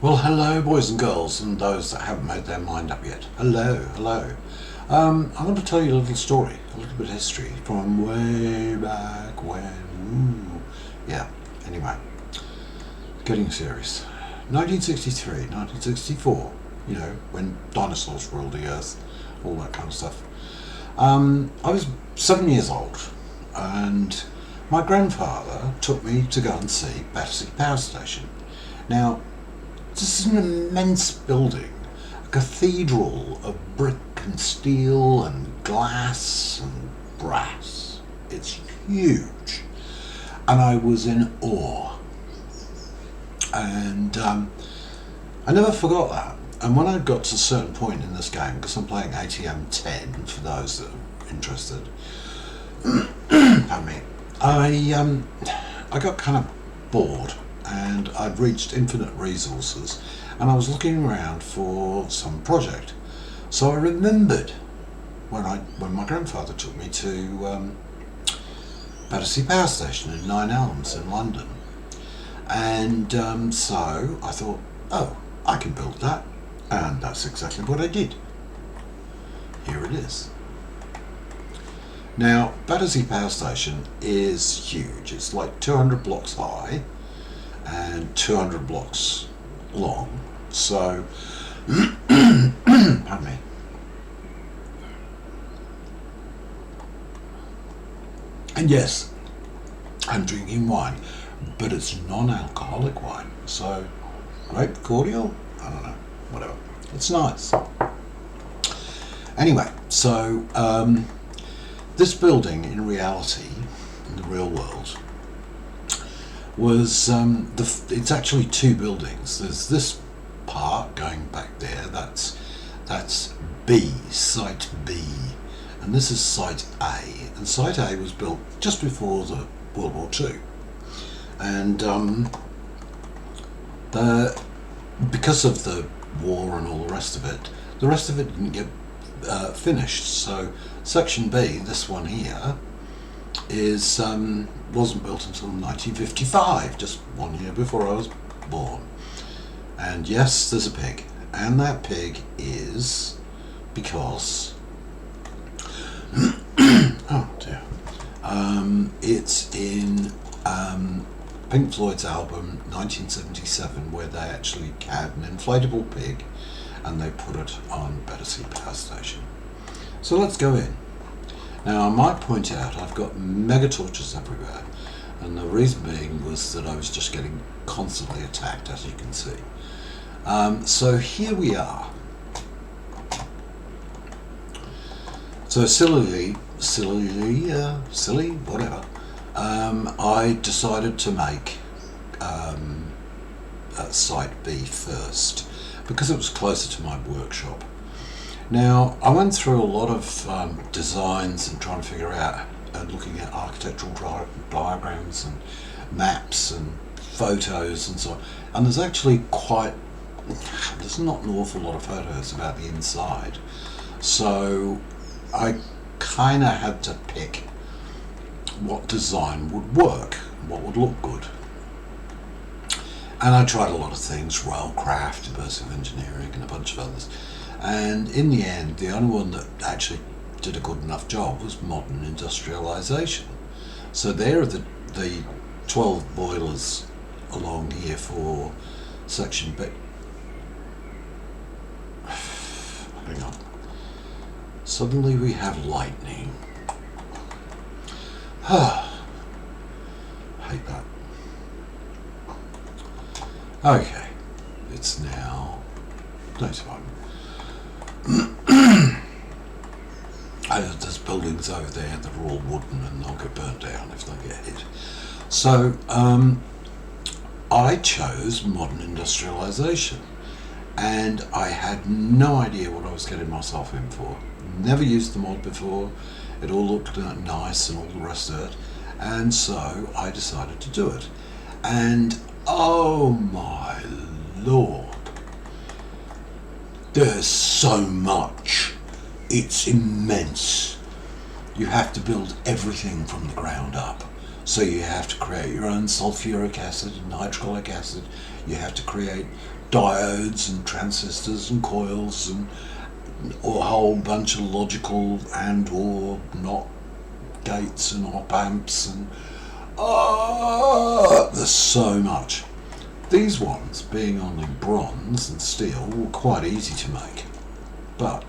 Well, hello, boys and girls, and those that haven't made their mind up yet. Hello, hello. I want to tell you a little story, a little bit of history from way back when. Ooh. Yeah, anyway, getting serious. 1963, 1964, you know, when dinosaurs ruled the earth, all that kind of stuff. I was 7 years old, and my grandfather took me to go and see Battersea Power Station. Now, this is an immense building, a cathedral of brick and steel and glass and brass. It's huge, and I was in awe. And I never forgot that. And when I got to a certain point in this game, because I'm playing ATM 10 for those that are interested, pardon me, I got kind of bored, and I'd reached infinite resources, and I was looking around for some project. So I remembered when my grandfather took me to Battersea Power Station in Nine Elms in London, and so I thought, oh, I can build that, and that's exactly what I did. Here it is. Now, Battersea Power Station is huge. It's like 200 blocks high and 200 blocks long. So, pardon me. And yes, I'm drinking wine, but it's non-alcoholic wine. So, grape cordial? I don't know, whatever. It's nice. Anyway, so this building in reality, in the real world, was it's actually two buildings. There's this part going back there, that's B, site B, and this is site A. And site A was built just before the World War II, and because of the war and all the rest of it didn't get finished. So section B, this one here, is wasn't built until 1955, just 1 year before I was born. And yes, there's a pig, and that pig is because oh dear, it's in Pink Floyd's album 1977, where they actually had an inflatable pig and they put it on Battersea Power Station. So let's go in. Now, I might point out I've got mega torches everywhere, and the reason being was that I was just getting constantly attacked, as you can see. So here we are. So silly, whatever. I decided to make site B first because it was closer to my workshop. Now, I went through a lot of designs and trying to figure out, looking at architectural diagrams and maps and photos and so on. And there's actually there's not an awful lot of photos about the inside. So I kind of had to pick what design would work, what would look good. And I tried a lot of things, railcraft, immersive engineering and a bunch of others. And in the end, the only one that actually did a good enough job was modern industrialisation. So there are the 12 boilers along here for section B. Hang on. Suddenly we have lightning. Hate that. Okay, it's now daytime. There's buildings over there that are all wooden and they'll get burnt down if they get hit. So I chose modern industrialisation, and I had no idea what I was getting myself in for. Never used the mod before. It all looked nice and all the rest of it, and so I decided to do it. And oh my lord, there's so much. It's immense. You have to build everything from the ground up. So you have to create your own sulfuric acid and hydrochloric acid. You have to create diodes and transistors and coils and or a whole bunch of logical and or not gates and op amps and there's so much. These ones, being only bronze and steel, were quite easy to make, but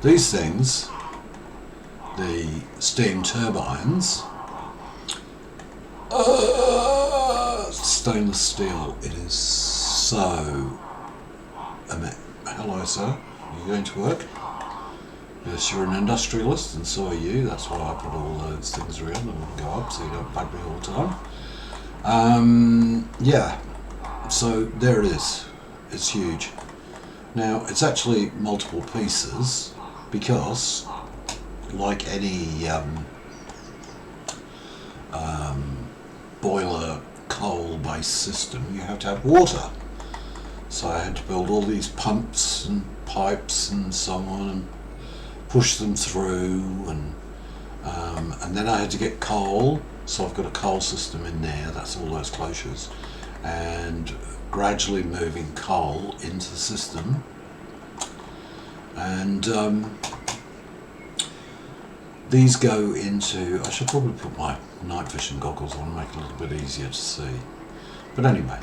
these things, the steam turbines, stainless steel, it is so hello sir, are you going to work? Yes, you're an industrialist and so are you, that's why I put all those things around and will go up so you don't bug me all the time. Yeah, so there it is, it's huge. Now it's actually multiple pieces because like any boiler coal based system, you have to have water. So I had to build all these pumps and pipes and so on and push them through, and then I had to get coal, so I've got a coal system in there, that's all those clochures, and gradually moving coal into the system, and these go into, I should probably put my night vision goggles on and make it a little bit easier to see, but anyway,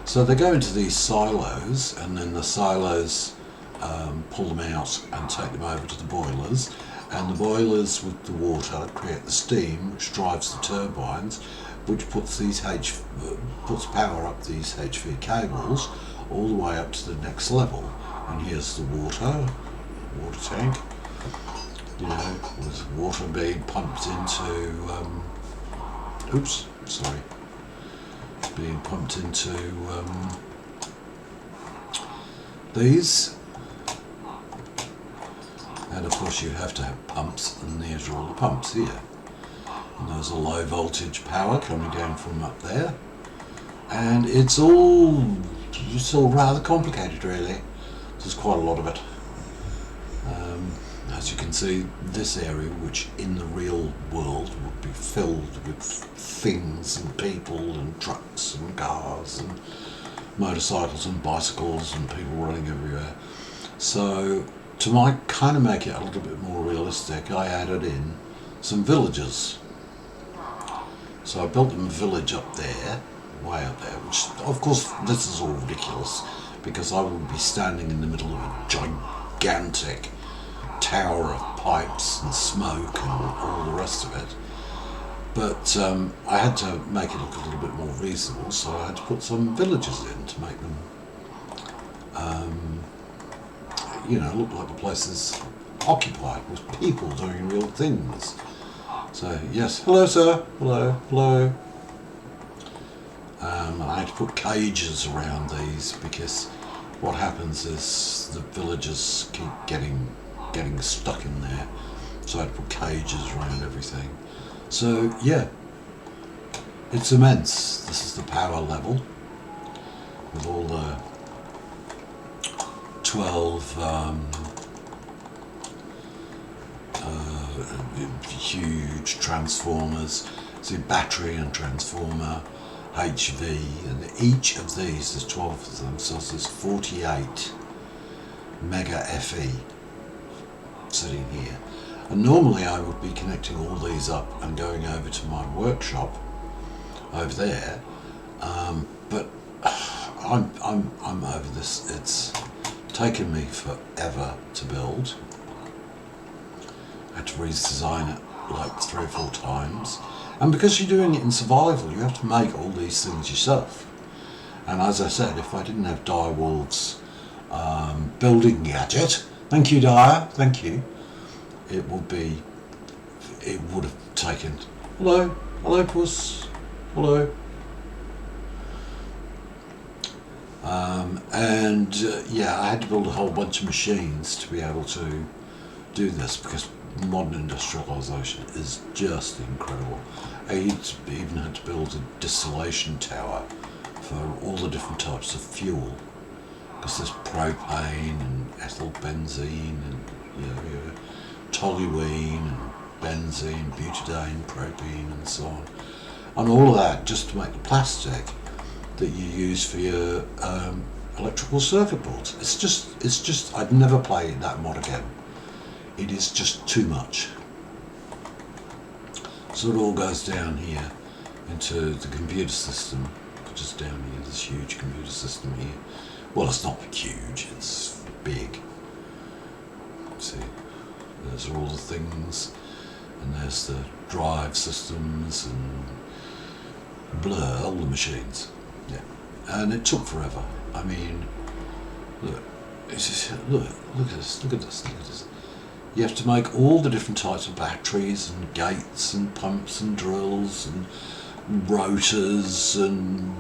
so they go into these silos, and then the silos pull them out and take them over to the boilers, and the boilers with the water create the steam which drives the turbines, which puts puts power up these HV cables all the way up to the next level. And here's the water tank, you know, with water being pumped into being pumped into these. And of course you have to have pumps, and there's all the pumps here. And there's a low voltage power coming down from up there. And it's all rather complicated really. There's quite a lot of it. As you can see, this area, which in the real world would be filled with things and people and trucks and cars and motorcycles and bicycles and people running everywhere. So to kind of make it a little bit more realistic, I added in some villages. So I built them a village up there, way up there, which of course this is all ridiculous because I would be standing in the middle of a gigantic tower of pipes and smoke and all the rest of it. But I had to make it look a little bit more reasonable, so I had to put some villages in to make them you know, look like the place is occupied with people doing real things. So yes, hello sir, hello. I had to put cages around these because what happens is the villagers keep getting stuck in there. So I had to put cages around everything. So yeah, it's immense. This is the power level with all the 12 huge transformers. See, battery and transformer, HV, and each of these, there's 12 of them, so there's 48 mega FE sitting here. And normally I would be connecting all these up and going over to my workshop over there, but I'm over this. It's taken me forever to build. I had to redesign it like 3 or 4 times, and because you're doing it in survival, you have to make all these things yourself. And as I said, if I didn't have Direwolf's building gadget, thank you Dyer, thank you, it would have taken, hello puss, hello. Yeah, I had to build a whole bunch of machines to be able to do this because modern industrialisation is just incredible. I even had to build a distillation tower for all the different types of fuel because there's propane and ethyl benzene and toluene and benzene, butadiene, propene and so on, and all of that just to make the plastic. that you use for your electrical circuit boards. It's just I'd never play that mod again. It is just too much. So it all goes down here into the computer system, just down here, this huge computer system here. Well, it's not huge, it's big. See, there's all the things, and there's the drive systems and blur, all the machines. Yeah, and it took forever. I mean, look, look at this, look at this, look at this. You have to make all the different types of batteries and gates and pumps and drills and rotors and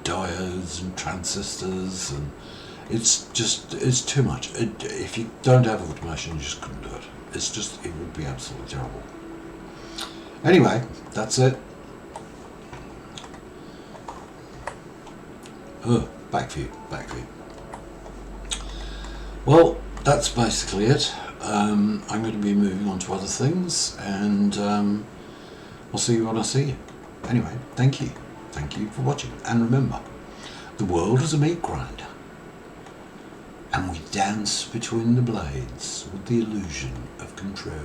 diodes and transistors, and it's too much. If you don't have automation, you just couldn't do it. It would be absolutely terrible. Anyway, that's it. Back view. Well, that's basically it. I'm going to be moving on to other things, and I'll see you when I see you. Anyway, thank you for watching, and remember, the world is a meat grinder, and we dance between the blades with the illusion of control.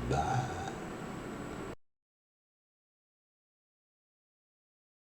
Bye.